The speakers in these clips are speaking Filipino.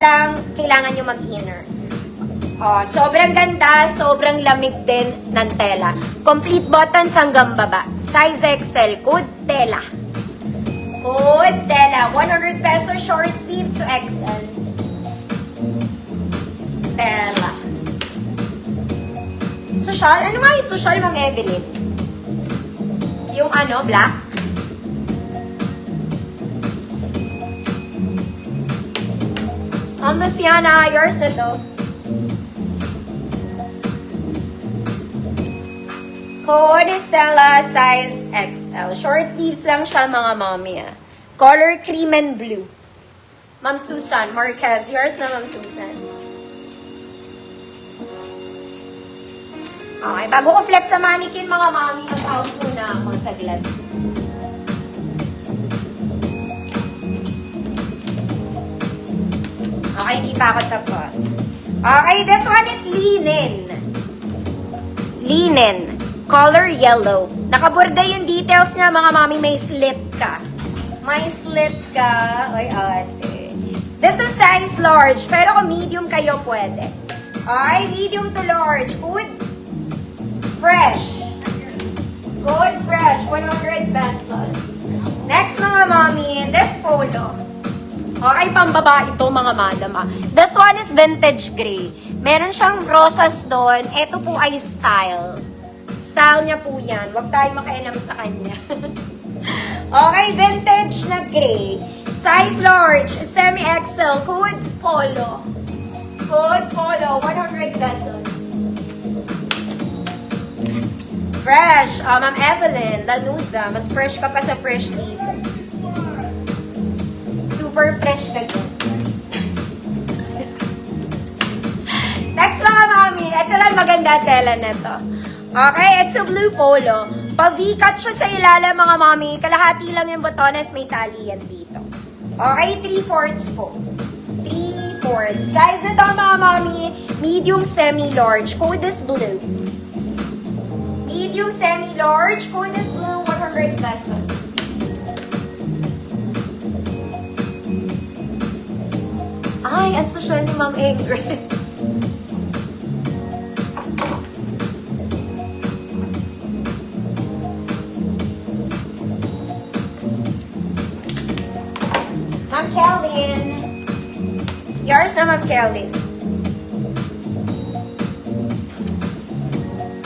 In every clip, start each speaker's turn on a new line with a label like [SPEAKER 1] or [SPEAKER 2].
[SPEAKER 1] lang kailangan nyo mag-inner. Oh, sobrang ganda, sobrang lamig din ng tela. Complete buttons hanggang baba. Size XL, code tela. Code tela, 100 pesos short sleeves to XL. Tela. Social? Ano nga yung social, Ma'am Evelyn? Yung ano, black? Ma'am Luciana, yours na to. Code Stella, size XL. Short sleeves lang siya, mga mommy. Color cream and blue. Ma'am Susan Marquez, yours na, Ma'am Susan. Okay, bago ko flex sa mannequin, mga mommy, mag-out muna ako saglit. Okay, hindi pa ako tapos. Okay, this one is linen. Linen. Color yellow. Nakaborda yung details niya, mga mami. May slit ka. May slit ka. Oy, ate. This is size large. Pero kung medium kayo, pwede. Okay, medium to large. Good. Fresh. Good fresh. 100 pesos. Next, mga mami. This polo. Okay, pambaba ito, mga madam. This one is vintage gray. Meron siyang rosas doon. Ito po ay style. Style niya po yan. Huwag tayong makialam sa kanya. Okay, vintage na gray. Size large, semi-XL, code polo. Code polo, 100 pesos. Fresh. Ma'am Evelyn, Lanuza. Mas fresh ka pa sa fresh dito. Super fresh ka dito. Next, mga mami. Ito lang maganda tela na to. Okay, it's a blue polo. Pa-V-cut siya sa ilalim, mga mami. Kalahati lang yung botones, may tali yan dito. Okay, 3/4 po. 3/4. Size ito, mga mami. Medium, semi-large. Code is blue. Medium, semi-large. Code is blue, 100 pesos. Ay, ang social ni Ma'am Ingrid. Ma'am Kelvin. Yours na, Ma'am Kelvin.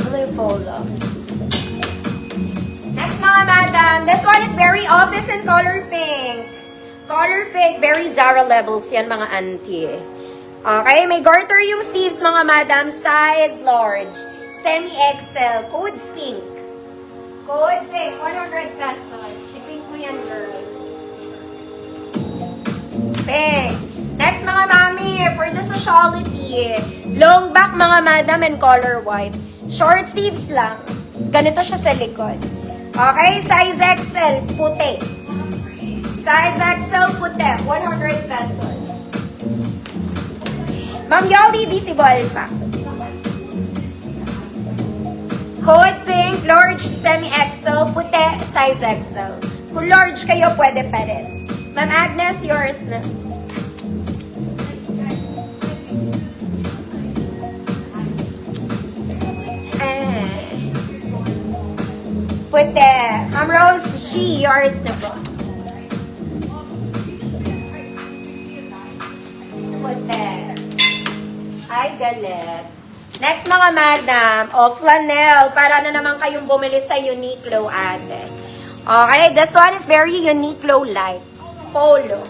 [SPEAKER 1] Blue polo. Next, mga madam. This one is very office in color pink. Color pink, very Zara levels yan, mga auntie. Okay, may garter yung sleeves, mga madam. Size large. Semi-XL. Code pink. Code pink, 100 pesos. I-pink mo yan, girl. Pink. Next, mga mami, for the sociality, long back, mga madam, and color white. Short sleeves lang. Ganito siya sa likod. Okay, size XL, puti. Size XL, puti. 100 pesos. Ma'am Yoli, visible pa. Code pink, large, semi-XL, puti, size XL. Kung large kayo, pwede pa rin. Ma'am Agnes, yours na. Puti. Ma'am Rose, she, yours na po. Puti. Ay, galit. Next, mga madam, flanelle. Para na naman kayong bumili sa Uniqlo, ate. Okay, this one is very Uniqlo light. Polo.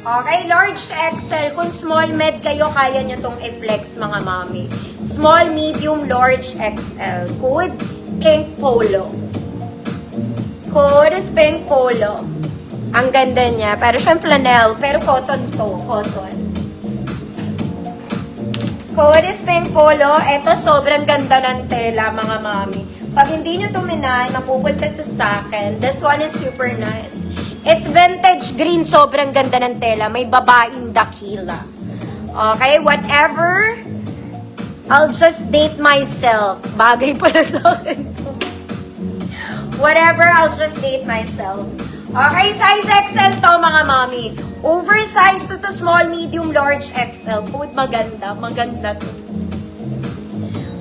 [SPEAKER 1] Okay, large to XL. Kung small med kayo, kaya nyo tong i-flex, mga mami. Small, medium, large, XL. Code, pink polo. Code is pink polo. Ang ganda niya. Pero siyang flannel. Pero cotton to. Cotton. Code is pink polo. Ito, sobrang ganda ng tela, mga mami. Pag hindi nyo tuminay, mapupunta to sa akin. This one is super nice. It's vintage green. Sobrang ganda ng tela. May babaeng dakila. Okay, whatever. I'll just date myself. Bagay pala sa akin to. Whatever, I'll just date myself. Okay, size XL to mga mami. Oversized to small, medium, large, XL. Code maganda. Maganda to.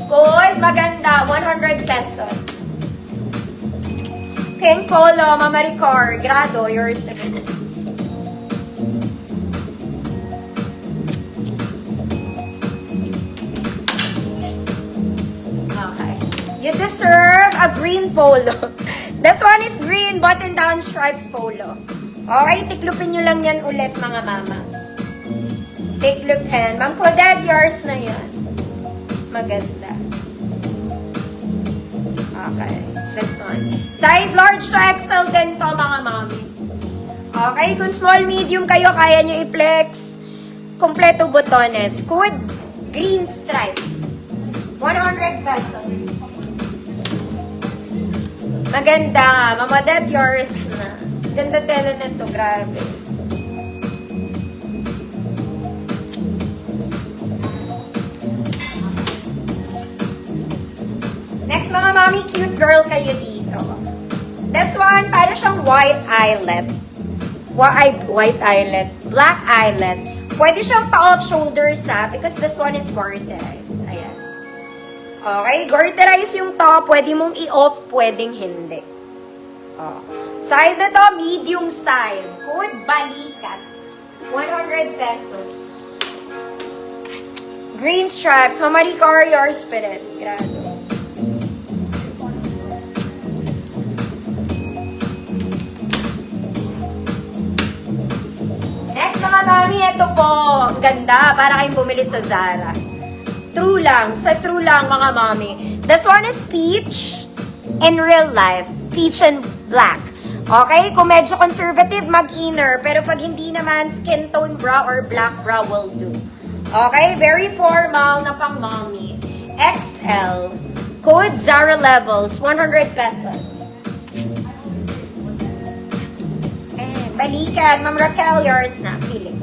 [SPEAKER 1] Code maganda. 100 pesos. Pink polo, Mama Ricor. Grado, yours na ganun. Okay. You deserve a green polo. This one is green button-down stripes polo. Okay, tiklupin nyo lang yan ulit, mga mama. Tiklupin. Ma'am Claudette, yours na yan. Maganda. Okay, this one. Size large to XL din to, mga mami. Okay, kung small, medium kayo, kaya nyo i-flex. Kompleto botones. Code, green stripes. 100 pesos. Maganda. Mama Dad, yours na. Ganda tela na to. Grabe. Next, mga mami, cute girl kayo dito. This one, para siyang white eyelet. White eyelet. Black eyelet. Pwede siyang pa-off shoulders because this one is gorgeous. Ayan. Okay, garterize yung top. Pwede mong i-off, pwedeng hindi. Oh. Size na to, medium size. Code balikat. 100 pesos. Green stripes. Mama Ricor, your spirit. Grado. Next mga mami, ito po. Ang ganda. Para kayong bumili sa Zara. True lang. Sa true lang, mga mami. This one is peach in real life. Peach and black. Okay? Kung medyo conservative, mag-inner. Pero pag hindi naman, skin tone bra or black bra will do. Okay? Very formal na pang mommy. XL. Code Zara Levels. 100 pesos. Balikan. Ma'am Raquel, yours na. Felix.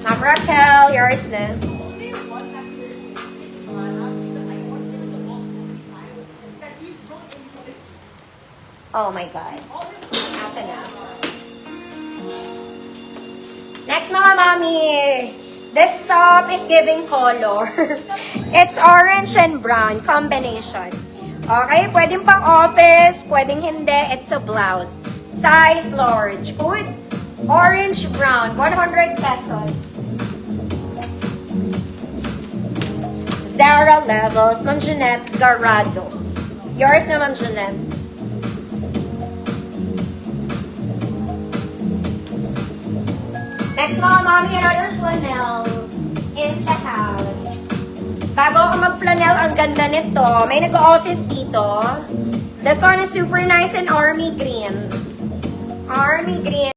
[SPEAKER 1] Ma'am Raquel, yours na. Oh my God. Asa na? Next mga mami. This top is giving color. It's orange and brown combination. Okay, pwedeng pang office, pwedeng hindi. It's a blouse. Size large. Good. Orange brown. 100 pesos. Zara Levels. Ma'am Jeanette Garado. Yours na, Ma'am Jeanette. Next mga mami, another flannel in the house. Bago ako mag-flannel, ang ganda nito. May nag-office dito. This one is super nice and army green. Army green.